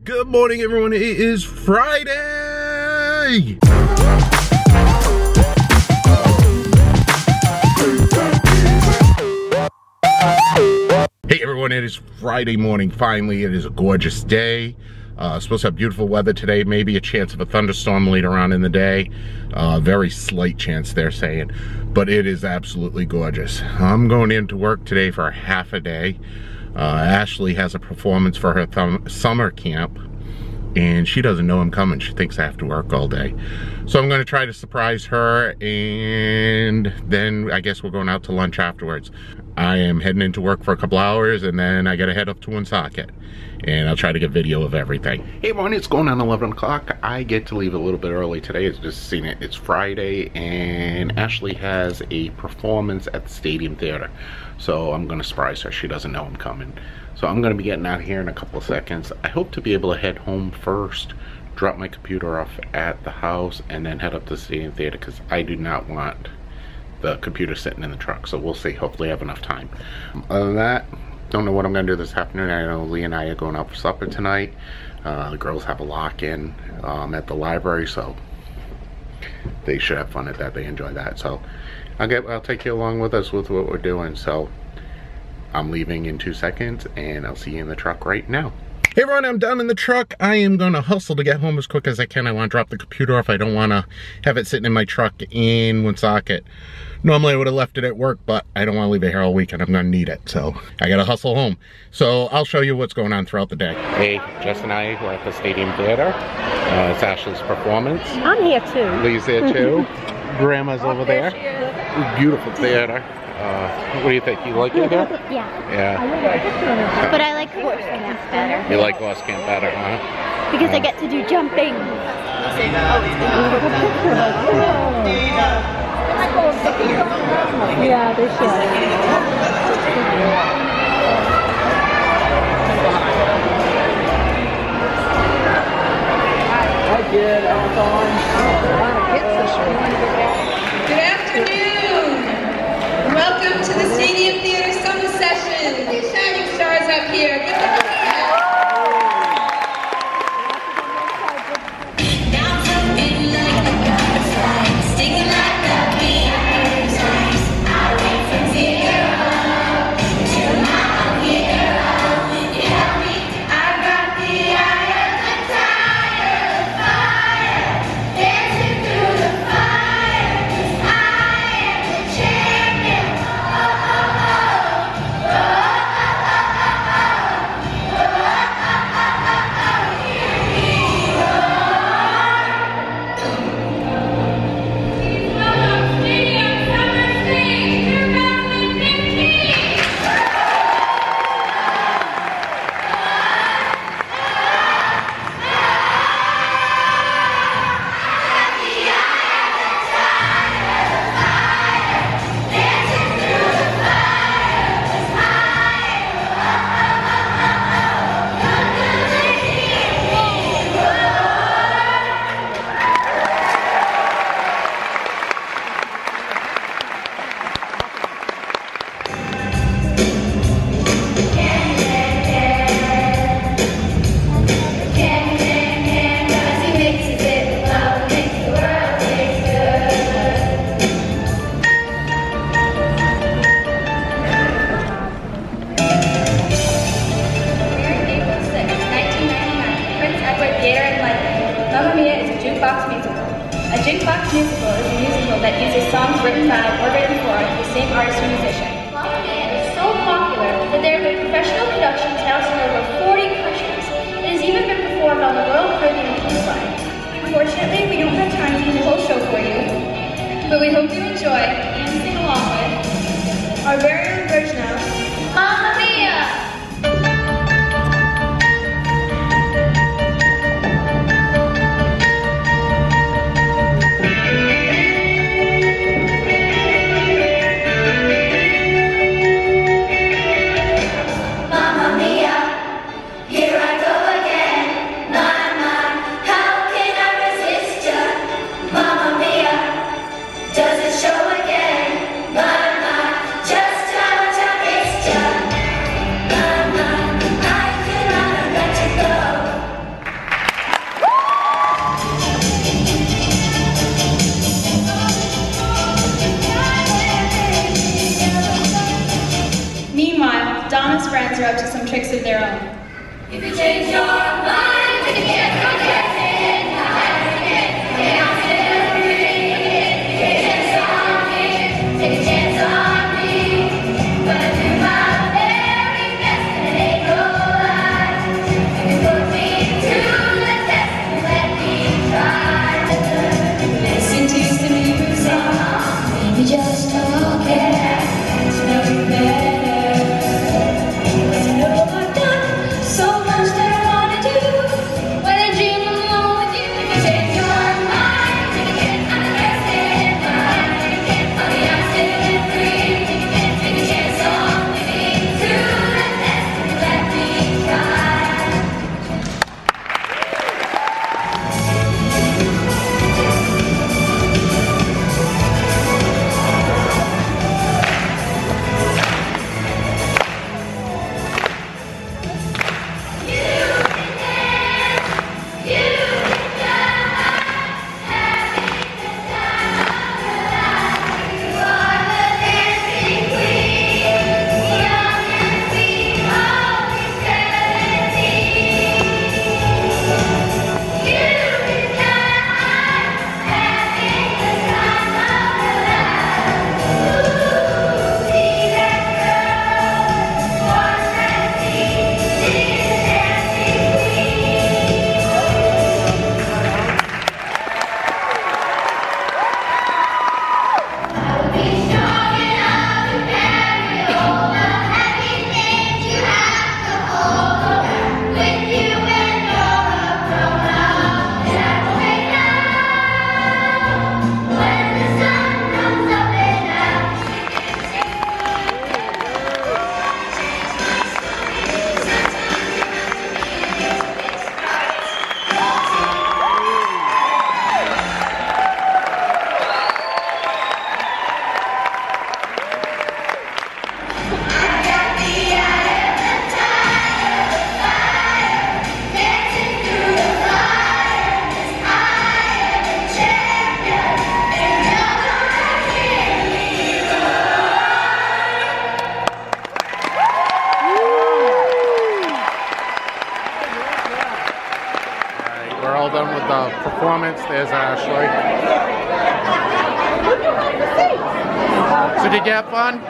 Good morning, everyone. It is Friday. Hey everyone, it is Friday morning. Finally, it is a gorgeous day. Supposed to have beautiful weather today, maybe a chance of a thunderstorm later on in the day. Very slight chance, they're saying, but it is absolutely gorgeous. I'm going into work today for half a day. Ashleigh has a performance for her summer camp, and she doesn't know I'm coming. She thinks I have to work all day. So I'm gonna try to surprise her, and then I guess we're going out to lunch afterwards. I am heading into work for a couple hours, and then I gotta head up to Woonsocket, and I'll try to get video of everything. Hey everyone, it's going on 11 o'clock. I get to leave a little bit early today. It's just seen it. It's Friday, and Ashleigh has a performance at the Stadium Theater. So I'm gonna surprise her. She doesn't know I'm coming. So I'm gonna be getting out of here in a couple of seconds. I hope to be able to head home first, drop my computer off at the house, and then head up to the Stadium Theater, because I do not want the computer sitting in the truck. So we'll see. Hopefully I have enough time. Other than that, don't know what I'm gonna do this afternoon. I know Lee and I are going out for supper tonight. The girls have a lock-in at the library, so they should have fun at that. They enjoy that. So I'll take you along with us with what we're doing. So I'm leaving in 2 seconds, and I'll see you in the truck right now. Hey everyone, I'm done in the truck. I am gonna hustle to get home as quick as I can. I wanna drop the computer off. I don't wanna have it sitting in my truck in Woonsocket. Normally I would have left it at work, but I don't wanna leave it here all weekend. I'm gonna need it, so I gotta hustle home. So I'll show you what's going on throughout the day. Hey, Jess and I were at the Stadium Theater. It's Ashleigh's performance. I'm here too. Lee's there too. Grandma's over there. Beautiful theater. What do you think? You like it here? Yeah. Yeah. But I like horse camp better. You like horse camp better, huh? Because I get to do jumping. Yeah, they should. Good afternoon. Welcome to the Stadium Theater Summer Session. The shining stars up here. Give them a hand. A jukebox musical is a musical that uses songs written by or written for the same artist or musician. Mamma Mia is so popular that there have been professional production housed in over 40 countries. It has even been performed on the Royal Caribbean coastline. Unfortunately, we don't have time to do the whole show for you, but we hope you enjoy and sing along with our very own version of Mamma Mia! Show again. we're all done with the performance. There's Ashleigh. So did you have fun?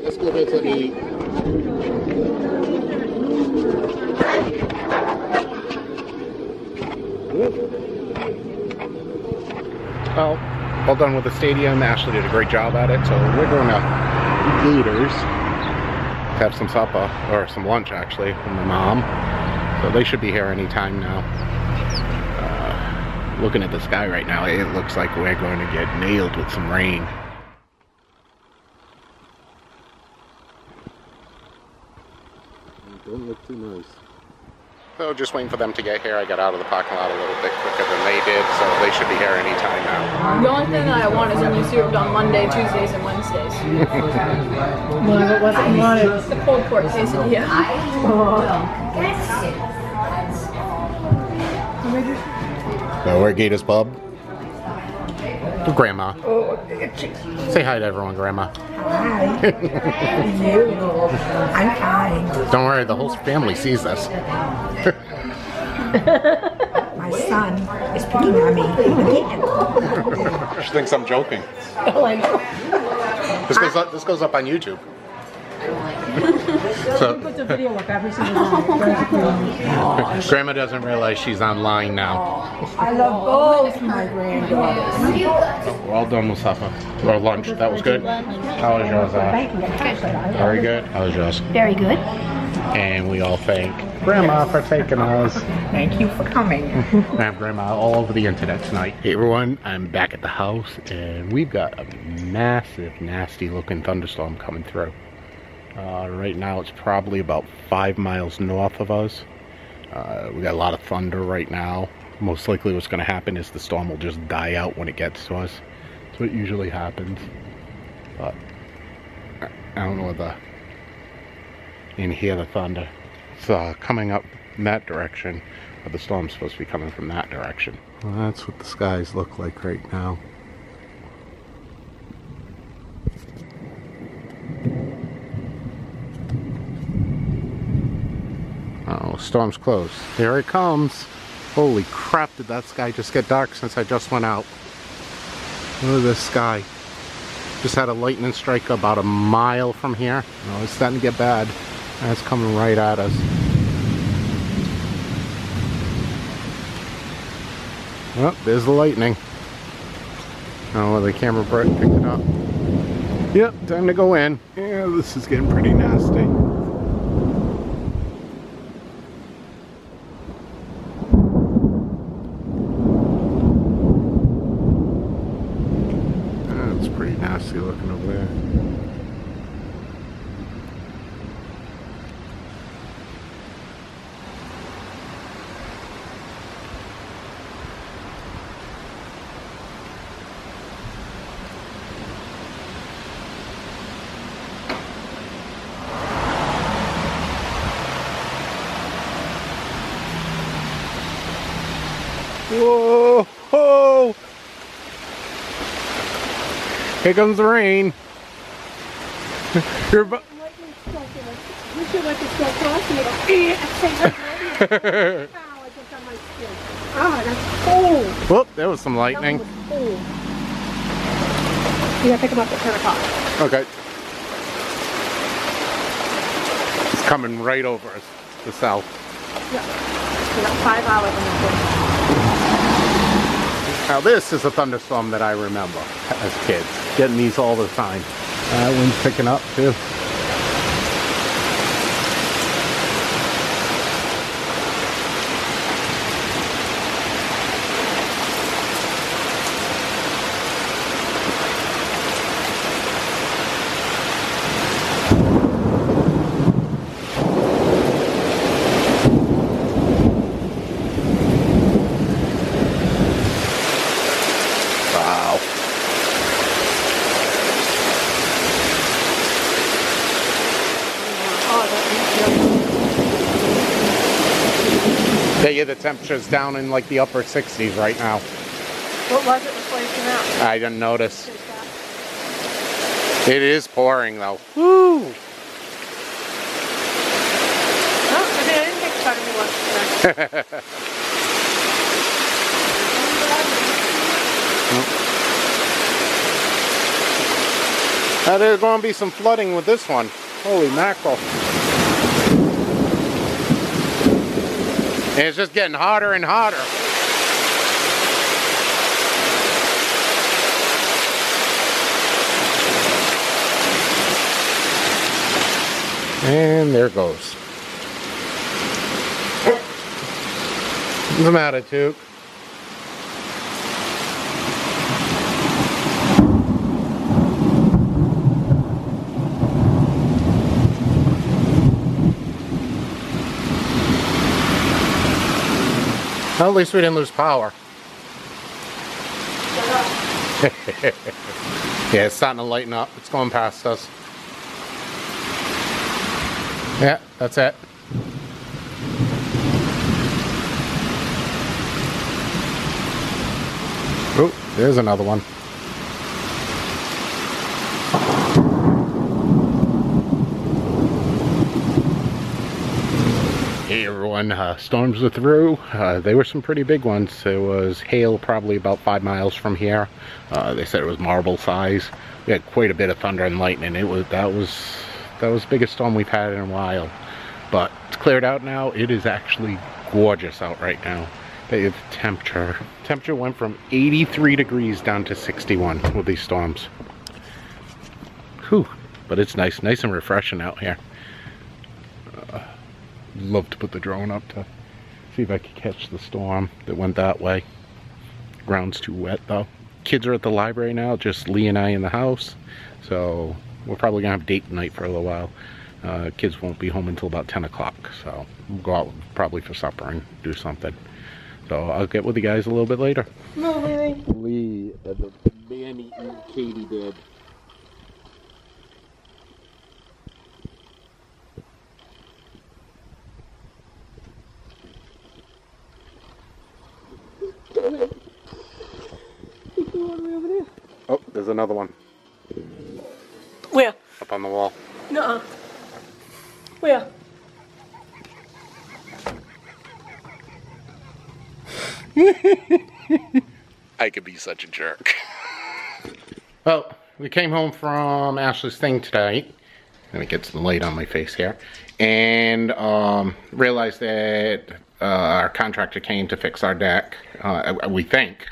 Let's go get to eat. Well, all done with the stadium. Ashleigh did a great job at it, so we're going to Gators to have some supper, or some lunch actually, with my mom. So they should be here any time now. Looking at the sky right now, it looks like we're going to get nailed with some rain. Don't look too nice. So just waiting for them to get here. I got out of the parking lot a little bit quicker than they did, so they should be here any time now. The only thing that I want is when you served on Monday, Tuesdays, and Wednesdays. What was it you wanted? The pulled pork quesadilla. So we're at Gator's Pub. With Grandma. Say hi to everyone, Grandma. Hi. You. I'm fine. Don't worry, the whole family sees this. My son is picking on me again. She thinks I'm joking. Oh, I know. This goes up on YouTube. So, Put the video up every single time. Grandma doesn't realize she's online now. I love both my granddaughters. We're all done with supper. Or lunch. That was good. How was yours? Very good. How was yours? Very good. And we all thank Grandma for taking us. Thank you for coming. I have Grandma all over the internet tonight. Hey everyone, I'm back at the house and we've got a massive, nasty looking thunderstorm coming through. Right now it's probably about 5 miles north of us. We got a lot of thunder right now. Most likely what's going to happen is the storm will just die out when it gets to us. That's what usually happens. But I don't know whether you can hear the thunder. It's coming up in that direction, but the storm's supposed to be coming from that direction. Well, that's what the skies look like right now. Oh, storm's close. Here it comes. Holy crap, did that sky just get dark since I just went out. Look at this sky. Just had a lightning strike about a mile from here. Oh, it's starting to get bad. And it's coming right at us. Oh, there's the lightning. Oh, the camera picked it up. Yep, time to go in. Yeah, this is getting pretty nasty. That's pretty nasty looking over there. Whoa! Whoa! Here comes the rain. You're You should let this go across and it'll say that. Ow, I just got my skin. Ah, that's cold. Whoop, there was some lightning. That one was cold. You gotta pick them up at 10 o'clock. Okay. It's coming right over us, the south. Yeah. We got 5 hours in this thing. Now this is a thunderstorm that I remember as kids. Getting these all the time. That one's picking up too. the temperature's down in like the upper 60s right now. What was it before you came out? I didn't notice. It is pouring though. Woo! Oh, I didn't take part of me once today. Now there's going to be some flooding with this one. Holy mackerel. And it's just getting hotter and hotter. And there it goes. What's the matter, Took? Well, at least we didn't lose power. Yeah, it's starting to lighten up. It's going past us. Yeah, that's it. Oh, there's another one. Hey everyone, storms are through. They were some pretty big ones. There was hail probably about 5 miles from here. They said it was marble size. We had quite a bit of thunder and lightning. That was the biggest storm we've had in a while. But it's cleared out now. It is actually gorgeous out right now. The temperature went from 83 degrees down to 61 with these storms. Whew, but it's nice and refreshing out here. Love to put the drone up to see if I could catch the storm that went that way. Ground's too wet though. Kids are at the library now, just Lee and I in the house. So we're probably gonna have date night for a little while. Kids won't be home until about 10 o'clock. So we'll go out probably for supper and do something. So I'll get with you guys a little bit later. No, Lily. Lee, the man-eating katydid. Oh, there's another one. Where? Up on the wall. Nuh-uh. Where? I could be such a jerk. Well, we came home from Ashleigh's thing today. Let me get some light on my face here. And realized that our contractor came to fix our deck, we think.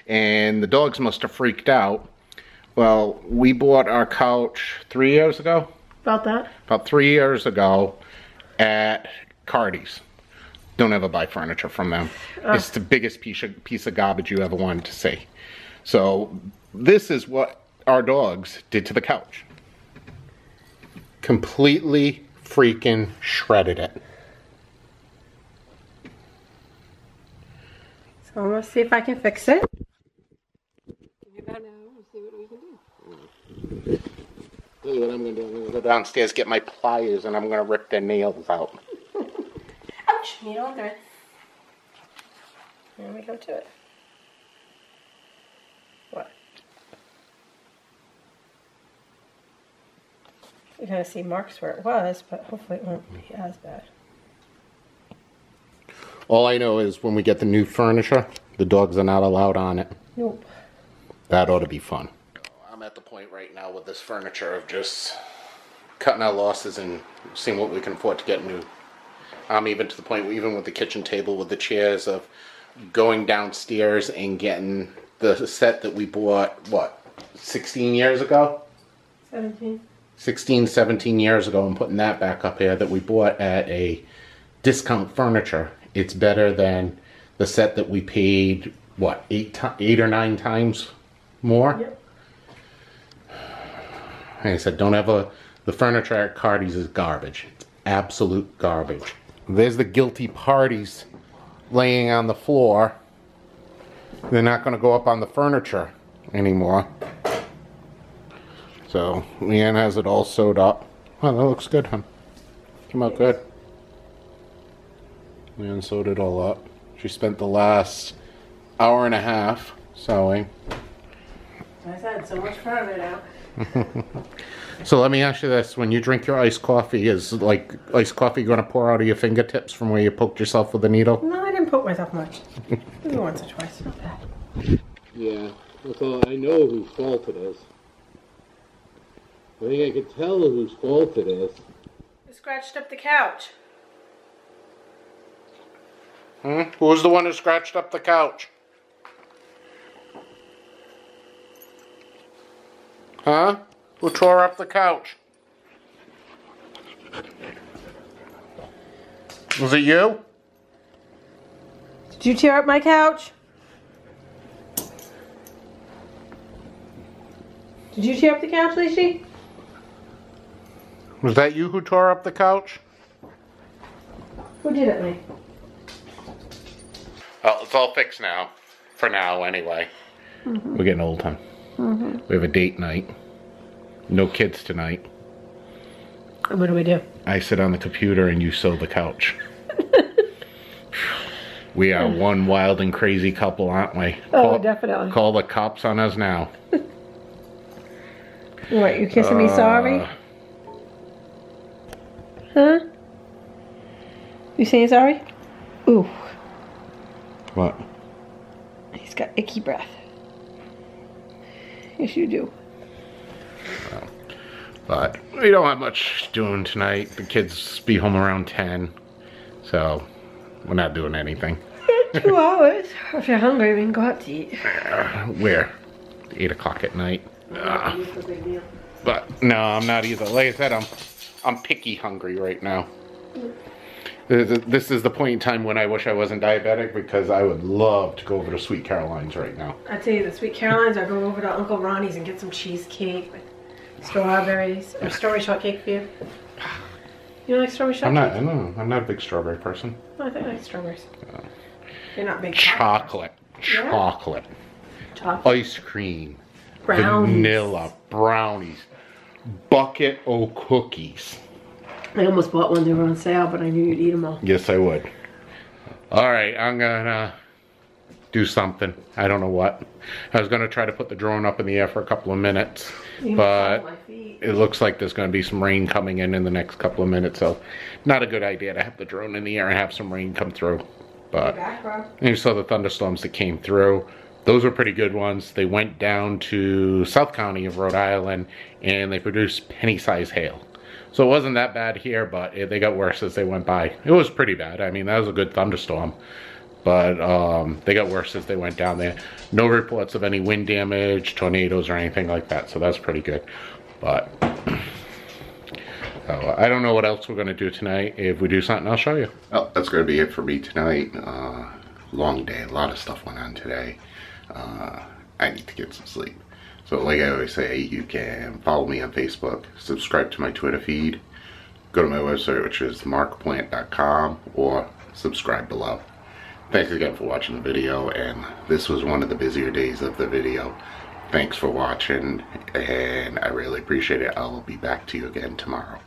And the dogs must have freaked out. Well, we bought our couch 3 years ago. About that? About 3 years ago at Cardi's. Don't ever buy furniture from them. It's the biggest piece of garbage you ever wanted to see. So this is what our dogs did to the couch. Completely freaking shredded it. So I'm gonna see if I can fix it. You better see what we can do. Look what I'm gonna do. I'm gonna go downstairs, get my pliers, and I'm gonna rip their nails out. Ouch! Needle and thread. Here we go to it. What? You're gonna see marks where it was, but hopefully it won't be as bad. All I know is when we get the new furniture, the dogs are not allowed on it. Nope. That ought to be fun. I'm at the point right now with this furniture of just cutting our losses and seeing what we can afford to get new. I'm even to the point, even with the kitchen table, with the chairs, of going downstairs and getting the set that we bought, what, 16 years ago? 17. 16, 17 years ago, and putting that back up here that we bought at a discount furniture. It's better than the set that we paid, what, 8 or 9 times more? Yep. Like I said, don't ever, the furniture at Cardi's is garbage. It's absolute garbage. There's the guilty parties laying on the floor. They're not going to go up on the furniture anymore. So, Leanne has it all sewed up. Oh, that looks good, hon. Came out good. We unsewed it all up. She spent the last hour and a half sewing. I said so much fun of it out. So let me ask you this. When you drink your iced coffee, is like iced coffee going to pour out of your fingertips from where you poked yourself with a needle? No, I didn't poke myself much. Maybe once or twice, not bad. Yeah, that's all. I know whose fault it is. I think I could tell whose fault it is. You scratched up the couch. Who was the one who scratched up the couch? Huh? Who tore up the couch? Was it you? Did you tear up my couch? Did you tear up the couch, Lacey? Was that you who tore up the couch? Who did it, Lee? Well, it's all fixed now. For now, anyway. We're getting old, huh? We have a date night. No kids tonight. What do we do? I sit on the computer and you sew the couch. We are one wild and crazy couple, aren't we? Definitely. Call the cops on us now. What, you kissing me sorry? Huh? You saying sorry? Ooh. What? He's got icky breath. Yes, you do. But we don't have much doing tonight. The kids be home around 10. So we're not doing anything. 2 hours. If you're hungry, we can go out to eat. Where? 8 o'clock at night. But no, I'm not either. Like I said, I'm picky hungry right now. This is the point in time when I wish I wasn't diabetic, because I would love to go over to Sweet Caroline's right now. I tell you, the Sweet Caroline's, I'll go over to Uncle Ronnie's and get some cheesecake with strawberries, or strawberry shortcake for you. You like strawberry shortcake? I'm not a big strawberry person. Oh, I think I like strawberries. You're not big Chocolate. Yeah. Chocolate. Ice cream. Brownies. Vanilla. Brownies. Bucket o' cookies. I almost bought one. They were on sale, but I knew you'd eat them all. Yes, I would. All right, I'm gonna do something. I don't know what. I was gonna try to put the drone up in the air for a couple of minutes, but it looks like there's gonna be some rain coming in the next couple of minutes, so not a good idea to have the drone in the air and have some rain come through. But you saw the thunderstorms that came through. Those were pretty good ones. They went down to South County of Rhode Island, and they produced penny-sized hail. So it wasn't that bad here, but they got worse as they went by. It was pretty bad. I mean, that was a good thunderstorm. But they got worse as they went down there. No reports of any wind damage, tornadoes, or anything like that. So that's pretty good. But I don't know what else we're going to do tonight. If we do something, I'll show you. Well, that's going to be it for me tonight. Long day. A lot of stuff went on today. I need to get some sleep. So like I always say, you can follow me on Facebook, subscribe to my Twitter feed, go to my website, which is markplant.com, or subscribe below. Thanks again for watching the video, and this was one of the busier days of the video. Thanks for watching, and I really appreciate it. I'll be back to you again tomorrow.